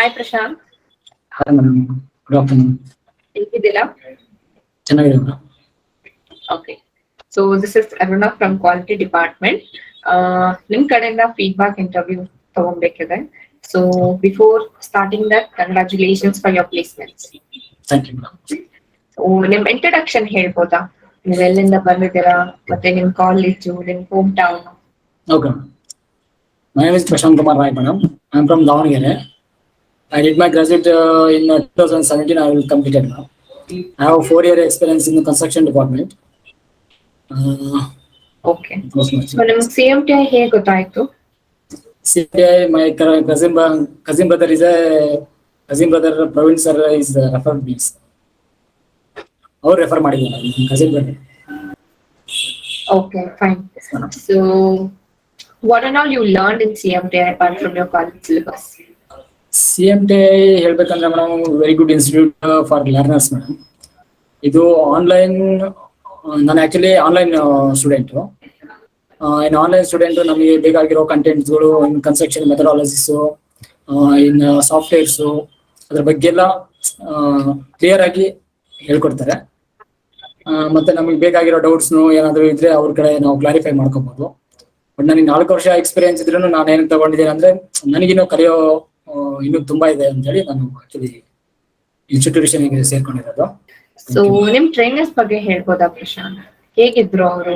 Hi Prashanth. Hi madam. Good afternoon. ಹೇಗಿದ್ದೀರಾ? ಚೆನ್ನಾಗಿದೆ madam. Okay. So this is Aruna from Quality Department. ನಿಮ್ ಕಡೆಯಿಂದ feedback interview ತಗೊಬೇಕಿದೆ. So before starting that, congratulations for your placements. Thank you madam. So ನಿಮ್ introduction ಹೇಳ್ಬೋದಾ? ನೀವು ಎಲ್ಲಿಂದ ಬಂದಿದ್ದೀರಾ ಮತ್ತೆ ನಿಮ್ ಕಾಲೇಜು, ನಿಮ್ home town? Okay. My name is Prashanth Kumar madam. I am from Davangere. I did my graduate in 2017. I will completed now. I have 4-year experience in the construction department. Okay. So ನಿಮ್ CMTI ಹೇಗೆ ಗೊತ್ತಾಯ್ತು? CMTI, my cousin brother Praveen sir is referred me. ಅವ್ರು refer ಮಾಡಿದ್ದಾರೆ cousin brother. Okay, fine. So what and all you learned in CMTI apart from your college syllabus? CMTI ಹೇಳ್ಬೇಕಂದ್ರೆ madam very good institute for learners madam. ಇದು online, ನಾನು actually online student. In online student ನಮಗೆ ಬೇಕಾಗಿರೋ ಕಂಟೆಂಟ್ಸ್ಗಳು, ಇನ್ construction ಮೆಥಡಾಲಜಿಸ್, ಇನ್ softwares, ಅದ್ರ ಬಗ್ಗೆ ಎಲ್ಲ clear ಆಗಿ ಹೇಳ್ಕೊಡ್ತಾರೆ. ಮತ್ತೆ ನಮಗೆ ಬೇಕಾಗಿರೋ ಡೌಟ್ಸ್ ಏನಾದ್ರು ಇದ್ರೆ ಅವ್ರ ಕಡೆ ನಾವು ಕ್ಲಾರಿಫೈ ಮಾಡ್ಕೋಬಹುದು. ಬಟ್ ನನಗೆ 4 ವರ್ಷ ಎಕ್ಸ್ಪೀರಿಯನ್ಸ್ ಇದ್ರೂ ನಾನು ಏನ್ ತಗೊಂಡಿದ್ದೇನೆ ಅಂದ್ರೆ ನನಗಿನ್ನೂ ಕಲಿಯೋ ಇನ್ನೂ ತುಂಬಾ ಇದೆ ಅಂತ ಹೇಳಿ ನಾನು ಆಕ್ಚುಲಿ ಇನ್ಸ್ಟಿಟ್ಯೂಷನ್ ಸೇರ್ಕೊಂಡಿರೋದು. ಸೊ ನಿಮ್ ಟ್ರೈನರ್ಸ್ ಬಗ್ಗೆ ಹೇಳ್ಬೋದಾ ಪ್ರಶಾಂತ್? ಹೇಗಿದ್ರು ಅವರು?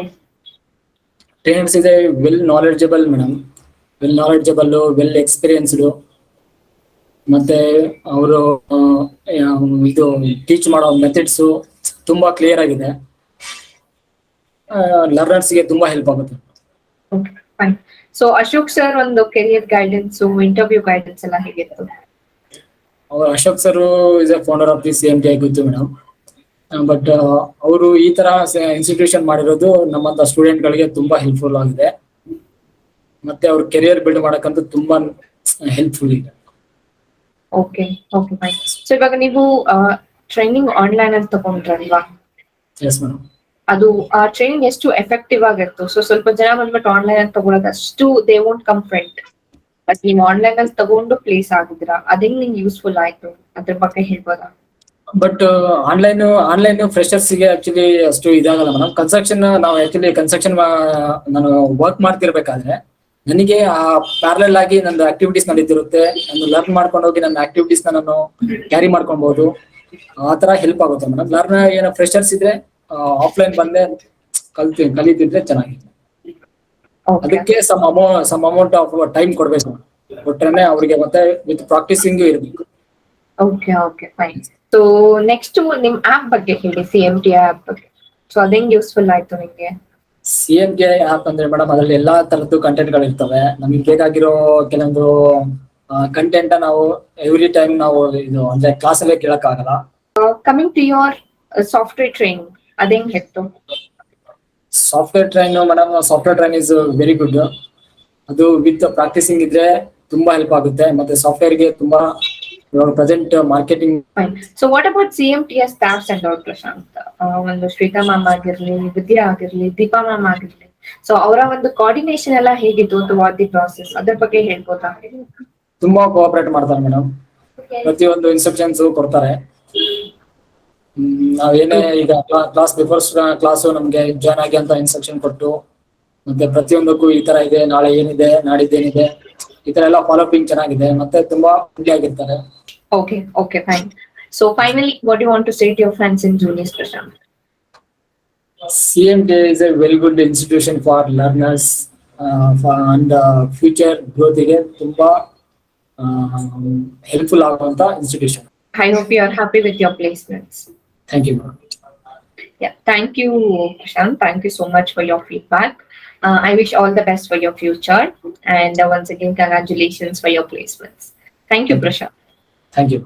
ಟ್ರೈನರ್ಸ್ ಇದೆ well knowledgeable madam, well experienced. ಮತ್ತೆ ಅವರು ಇದು ಟೀಚ್ ಮಾಡೋ ಮೆಥಡ್ಸ್ ತುಂಬಾ ಕ್ಲಿಯರ್ ಆಗಿದೆ. ಲರ್ನರ್ಸ್ಗೆ ತುಂಬಾ ಹೆಲ್ಪ್ ಆಗುತ್ತೆ. ಸೊ ಅಶೋಕ್ ಸರ್ ಒಂದು ಕೆರಿಯರ್ ಗೈಡೆನ್ಸ್, ಇಂಟರ್ವ್ಯೂ ಗೈಡೆನ್ಸ್ ಎಲ್ಲ ಹೇಗಿತ್ತು? Ashok sir is A founder of the CMTI ಗೊತ್ತು ಮೇಡಮ್. ಬಟ್ ಅವರು ಈ ತರ ಇನ್ಸ್ಟಿಟ್ಯೂಷನ್ ಮಾಡಿರೋದು ನಮ್ಮಂತ ಸ್ಟೂಡೆಂಟ್ ಗಳಿಗೆ ತುಂಬಾ ಹೆಲ್ಪ್ಫುಲ್ ಆಗಿದೆ. ಮತ್ತೆ ಅವ್ರ ಕೆರಿಯರ್ ಬಿಲ್ಡ್ ಮಾಡಕ್ಕಂತೂ ತುಂಬಾ ಹೆಲ್ಪ್ಫುಲ್ ಇದೆ. Okay okay fine. ಸೊ ಇವಾಗ ನೀವು ಟ್ರೈನಿಂಗ್ ಆನ್ಲೈನ್ ಅಲ್ಲಿ ತಗೊಂಡ್ರಲ್ವಾ? Yes madam. ಅದು ಆ ಟ್ರೈನಿಂಗ್ ಎಷ್ಟು ಎಫೆಕ್ಟಿವ್ ಆಗಿತ್ತು? ಸೊ ಸ್ವಲ್ಪ ಜನ ಬಂದ್ಬಿಟ್ಟು ಆನ್ಲೈನ್ ಅಲ್ಲಿ ತಗೊಳ್ಳೋದು ಅಷ್ಟು they won't come front. But ನೀವು ಆನ್ಲೈನ್ ಅಲ್ಲಿ ತಗೊಂಡು ಪ್ಲೇಸ್ ಆಗಿದ್ದೀರಾ, ಅದೇಂಗ್ ನಿಮ್ಗೆ ಯೂಸ್ಫುಲ್ ಆಯ್ತು ಅದ್ರ ಬಗ್ಗೆ ಹೇಳ್ಬೋದಾ? ಬಟ್ ಆನ್ಲೈನ್ ಫ್ರೆಶರ್ಸ್ ಗೆ ಆಕ್ಚುಲಿ ಅಷ್ಟು ಇದಾಗಲ್ಲ ಮೇಡಮ್. ಕನ್ಸ್ಟ್ರಕ್ಷನ್ ನಾನು ವರ್ಕ್ ಮಾಡ್ತಿರ್ಬೇಕಾದ್ರೆ ನನಗೆ ಆ ಪ್ಯಾರಲಲ್ ಆಗಿ ನನ್ನ ಆಕ್ಟಿವಿಟೀಸ್ ನಡೀತಿರುತ್ತೆ. ನಾನು ಲರ್ನ್ ಮಾಡ್ಕೊಂಡು ಹೋಗಿ ನನ್ನ ಆಕ್ಟಿವಿಟೀಸ್ ನಾನು ಕ್ಯಾರಿ ಮಾಡ್ಕೊಬಹುದು. ಆ ತರ ಹೆಲ್ಪ್ ಆಗುತ್ತೆ ಮೇಡಮ್. ಲರ್ನರ್ ಏನೋ ಫ್ರೆಶರ್ಸ್ ಇದ್ರೆ ಆಫ್ಲೈನ್ ಬಂದೆ ಕಲಿತಿದ್ರೆ ಚೆನ್ನಾಗಿದೆ. ಅದಕ್ಕೆ ಸಮ್ ಅಮೌಂಟ್ ಆಫ್ ಟೈಮ್ ಕೊಡ್ಬೇಕು, ಕೊಟ್ರೇನೆ ಅವ್ರಿಗೆ ಮತ್ತೆ ವಿತ್ ಪ್ರಾಕ್ಟೀಸಿಂಗ್ ಇರ್ಬೇಕು. Okay okay fine. So next ನಿಮ್ ಆಪ್ ಬಗ್ಗೆ ಹೇಳಿ, CMTI ಆಪ್ ಬಗ್ಗೆ. ಸೊ ಅದೇಂಗ್ ಯೂಸ್ಫುಲ್ ಆಯ್ತು ನಿಮ್ಗೆ? CMTI ಆಪ್ ಅಂದ್ರೆ ಮೇಡಮ್ ಅದ್ರಲ್ಲಿ ಎಲ್ಲಾ ತರದ್ದು ಕಂಟೆಂಟ್ ಗಳು ಇರ್ತವೆ. ನಮಗೆ ಬೇಕಾಗಿರೋ ಕೆಲವೊಂದು ಕಂಟೆಂಟ್ ನಾವು ಎವ್ರಿ ಟೈಮ್ ನಾವು ಇದು ಅಂದ್ರೆ ಕ್ಲಾಸ್ ಅಲ್ಲೇ ಕೇಳಕ್ ಆಗಲ್ಲ. Coming to your software training, ಅದೇಂಗ್ ಇತ್ತು? Software train is very good. ಅದು ವಿತ್ ಪ್ರಾಕ್ಟೀಸಿಂಗ್ ಇದ್ರೆ ತುಂಬಾ ಹೆಲ್ಪ್ ಆಗುತ್ತೆ. ಮತ್ತೆ ಸಾಫ್ಟ್ವೇರ್ ಗೆ ತುಂಬಾ present marketing. So what about CMTI staffs and all Prashant? ಒಂದು ಶ್ವೇತಾ ಮ್ಯಾಮ್ ಆಗಿರ್ಲಿ, ವಿದ್ಯಾ ಆಗಿರ್ಲಿ, ದೀಪಾ ಮ್ಯಾಮ್ ಆಗಿರ್ಲಿ, ಸೊ ಅವರ ಒಂದು ಕೋಆರ್ಡಿನೇಷನ್ ಎಲ್ಲ ಹೇಗಿತ್ತು ಥ್ರೂಔಟ್ ದಿ ಪ್ರಾಸೆಸ್? ಅದ್ರ ಬಗ್ಗೆ ಹೇಳ್ಬೋದಾ? ತುಂಬಾ ಕೋಆಪರೇಟ್ ಮಾಡ್ತಾರೆ ಮೇಡಮ್. ಪ್ರತಿಯೊಂದು ಇನ್ಸ್ಟ್ರಕ್ಷನ್ಸ್ ಕೊಡ್ತಾರೆ. ನಾವೇನೇ ಈಗ ಕ್ಲಾಸ್ ಬಿಫೋರ್ ಕ್ಲಾಸ್ ನಮ್ಗೆ ಜಾಯ್ನ್ ಆಗಿ ಅಂತ ಇನ್ಸ್ಟ್ರಕ್ಷನ್ ಕೊಟ್ಟು, ಮತ್ತೆ ಪ್ರತಿಯೊಂದಕ್ಕೂ ಈ ತರ ಇದೆ, ನಾಳೆ ಏನಿದೆ, ನಾಡಿದ್ದೇನಿದೆ, ಈ ತರ ಎಲ್ಲ ಫಾಲೋಪಿಂಗ್ ಚೆನ್ನಾಗಿದೆ. ಮತ್ತೆ ತುಂಬಾ ಫ್ರೆಂಡ್ಲಿ ಆಗಿರ್ತಾರೆ. Okay, okay, fine. So finally, what do you want to say to your friends and juniors, Prashanth? CMTI is a very good institution for learners and future growth ಗೆ ತುಂಬಾ ಹೆಲ್ಪ್ಫುಲ್ ಆಗುವಂತ institution. I hope you are happy with your placements. Thank you, ma'am. Yeah, thank you, Prashanth. Thank you so much for your feedback. I wish all the best for your future, and once again, congratulations for your placements. Thank you, Prashanth. Thank you.